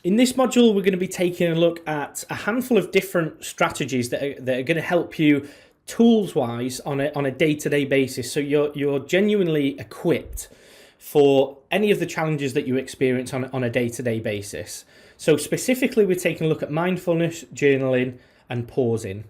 In this module, we're going to be taking a look at a handful of different strategies that are going to help you tools-wise on a day-to-day basis, so you're genuinely equipped for any of the challenges that you experience on a day-to-day basis. So specifically, we're taking a look at mindfulness, journaling, and pausing.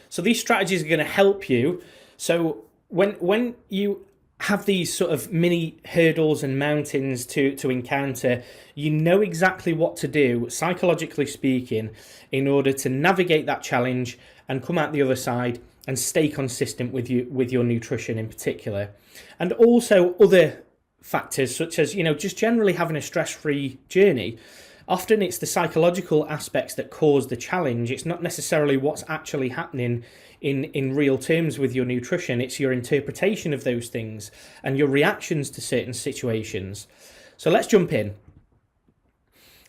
So these strategies are going to help you. So when you have these sort of mini hurdles and mountains to encounter, you know exactly what to do, psychologically speaking, in order to navigate that challenge and come out the other side and stay consistent with your nutrition in particular. And also other factors such as, just generally having a stress-free journey. Often it's the psychological aspects that cause the challenge. It's not necessarily what's actually happening in real terms with your nutrition. It's your interpretation of those things and your reactions to certain situations. So let's jump in.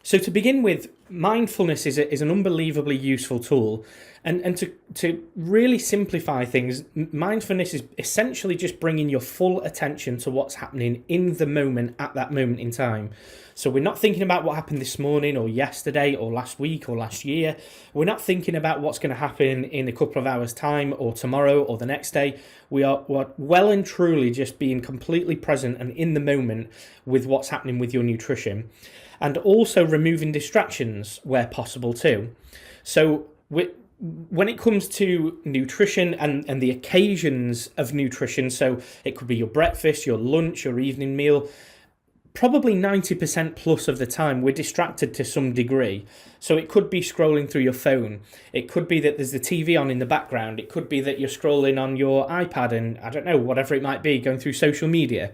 So to begin with, mindfulness is an unbelievably useful tool. And to really simplify things, mindfulness is essentially just bringing your full attention to what's happening in the moment at that moment in time. So we're not thinking about what happened this morning or yesterday or last week or last year. We're not thinking about what's going to happen in a couple of hours' time or tomorrow or the next day. We're well and truly just being completely present and in the moment with what's happening with your nutrition. And also removing distractions where possible too. So when it comes to nutrition and the occasions of nutrition, so it could be your breakfast, your lunch, your evening meal, probably 90% plus of the time we're distracted to some degree. So it could be scrolling through your phone. It could be that there's the TV on in the background. It could be that you're scrolling on your iPad and I don't know, whatever it might be, going through social media.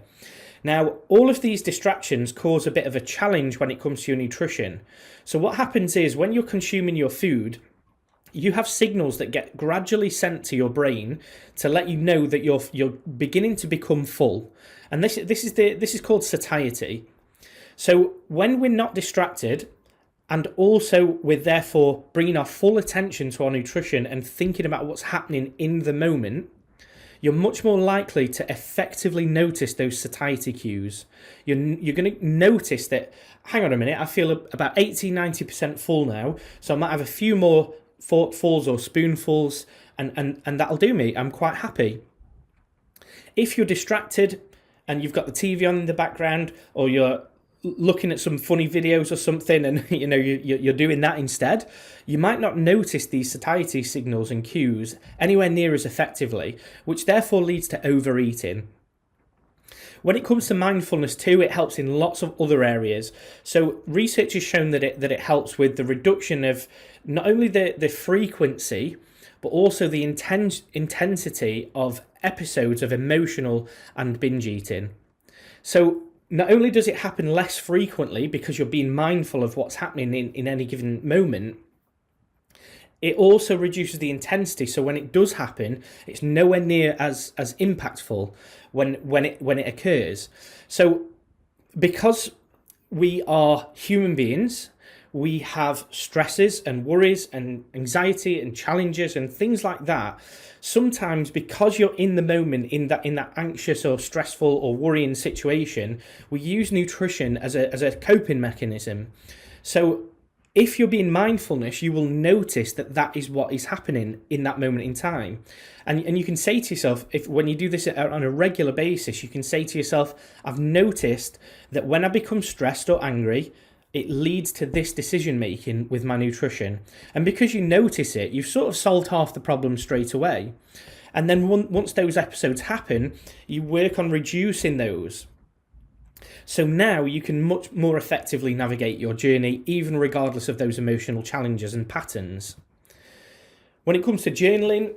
Now, all of these distractions cause a bit of a challenge when it comes to your nutrition. So what happens is when you're consuming your food, you have signals that get gradually sent to your brain to let you know that you're beginning to become full. And this is called satiety. So when we're not distracted, and also we're therefore bringing our full attention to our nutrition and thinking about what's happening in the moment, you're much more likely to effectively notice those satiety cues. You're going to notice that, hang on a minute, I feel about 80-90% full now, so I might have a few more forkfuls or spoonfuls, and that'll do me. I'm quite happy. If you're distracted and you've got the TV on in the background, or you're looking at some funny videos or something, and you're doing that instead, you might not notice these satiety signals and cues anywhere near as effectively, which therefore leads to overeating. When it comes to mindfulness too, it helps in lots of other areas. So research has shown that it helps with the reduction of not only the frequency, but also the intensity of episodes of emotional and binge eating. So not only does it happen less frequently because you're being mindful of what's happening in any given moment, it also reduces the intensity. So when it does happen, it's nowhere near as impactful when it occurs. So because we are human beings, we have stresses and worries and anxiety and challenges and things like that. Sometimes because you're in the moment in that anxious or stressful or worrying situation, we use nutrition as a coping mechanism. So if you're being mindfulness, you will notice that is what is happening in that moment in time. And you can say to yourself, when you do this on a regular basis, you can say to yourself, I've noticed that when I become stressed or angry, it leads to this decision making with my nutrition. And because you notice it, you've sort of solved half the problem straight away. And then once those episodes happen, you work on reducing those. So now you can much more effectively navigate your journey, even regardless of those emotional challenges and patterns. When it comes to journaling,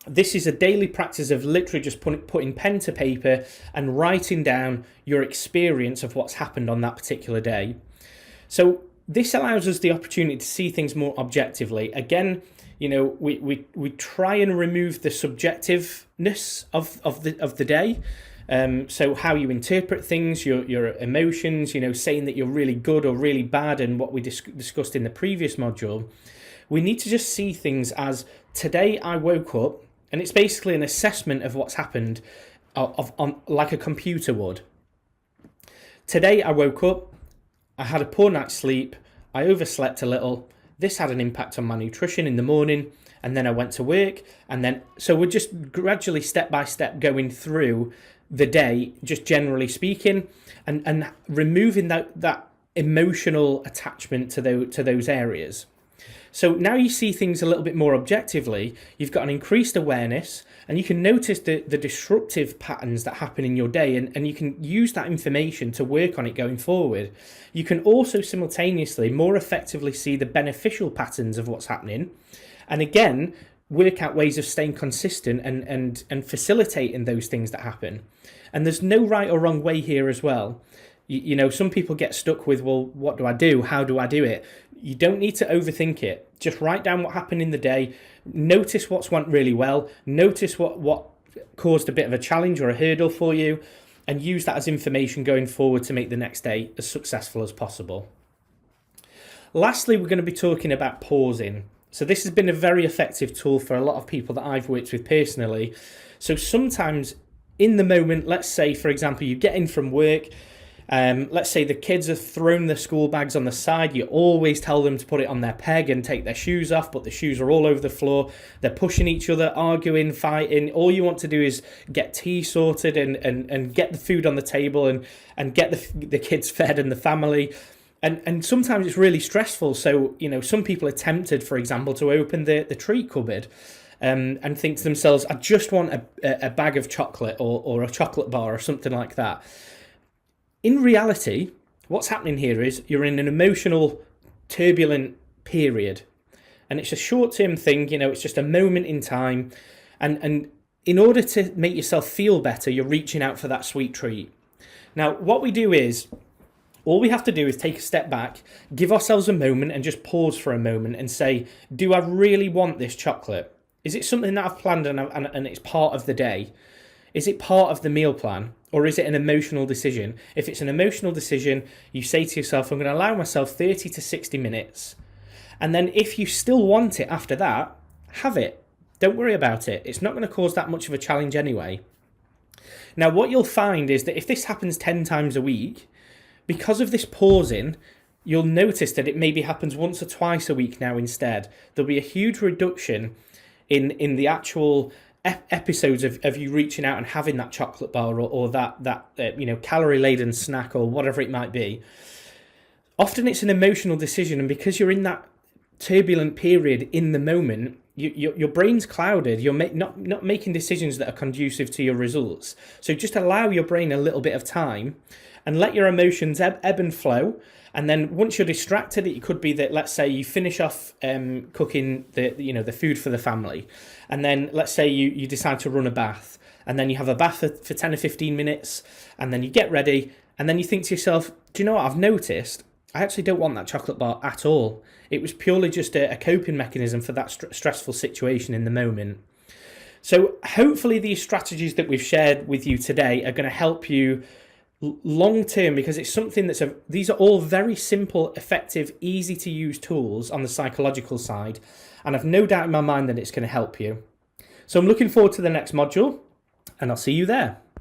this is a daily practice of literally just putting pen to paper and writing down your experience of what's happened on that particular day. So this allows us the opportunity to see things more objectively. Again, we try and remove the subjectiveness of the day. So how you interpret things, your emotions, saying that you're really good or really bad, and what we discussed in the previous module. We need to just see things as, today I woke up, and it's basically an assessment of what's happened on like a computer would. Today I woke up, I had a poor night's sleep, I overslept a little, this had an impact on my nutrition in the morning, and then I went to work, and then so we're just gradually step by step going through the day, just generally speaking, and removing that emotional attachment to those areas. So now you see things a little bit more objectively. You've got an increased awareness, and you can notice the disruptive patterns that happen in your day, and you can use that information to work on it going forward. You can also simultaneously more effectively see the beneficial patterns of what's happening, and again, work out ways of staying consistent and facilitating those things that happen. And there's no right or wrong way here as well. You know, some people get stuck with, well, what do I do? How do I do it? You don't need to overthink it. Just write down what happened in the day. Notice what's went really well. Notice what caused a bit of a challenge or a hurdle for you, and use that as information going forward to make the next day as successful as possible. Lastly, we're going to be talking about pausing. So this has been a very effective tool for a lot of people that I've worked with personally. So sometimes in the moment, let's say, for example, you get in from work, let's say the kids have thrown their school bags on the side. You always tell them to put it on their peg and take their shoes off, but the shoes are all over the floor. They're pushing each other, arguing, fighting. All you want to do is get tea sorted and get the food on the table and get the kids fed and the family. And sometimes it's really stressful. So, you know, some people are tempted, for example, to open the treat cupboard and think to themselves, I just want a bag of chocolate or a chocolate bar or something like that. In reality, what's happening here is you're in an emotional, turbulent period. And it's a short-term thing, you know, it's just a moment in time. And in order to make yourself feel better, you're reaching out for that sweet treat. Now, what we do is, all we have to do is take a step back, give ourselves a moment and just pause for a moment and say, do I really want this chocolate? Is it something that I've planned and it's part of the day? Is it part of the meal plan? Or is it an emotional decision? If it's an emotional decision, you say to yourself, I'm going to allow myself 30 to 60 minutes. And then if you still want it after that, have it. Don't worry about it. It's not going to cause that much of a challenge anyway. Now, what you'll find is that if this happens 10 times a week, because of this pausing, you'll notice that it maybe happens once or twice a week now instead. There'll be a huge reduction in the actual episodes of you reaching out and having that chocolate bar or that calorie-laden snack or whatever it might be. Often it's an emotional decision, and because you're in that turbulent period in the moment, your brain's clouded. You're not making decisions that are conducive to your results. So just allow your brain a little bit of time and let your emotions ebb and flow. And then once you're distracted, it could be that, let's say, you finish off cooking the food for the family, and then let's say you decide to run a bath, and then you have a bath for 10 or 15 minutes, and then you get ready, and then you think to yourself, do you know what I've noticed? I actually don't want that chocolate bar at all. It was purely just a coping mechanism for that stressful situation in the moment. So hopefully these strategies that we've shared with you today are going to help you long term, because it's something these are all very simple, effective, easy to use tools on the psychological side, and I've no doubt in my mind that it's going to help you. So I'm looking forward to the next module, and I'll see you there.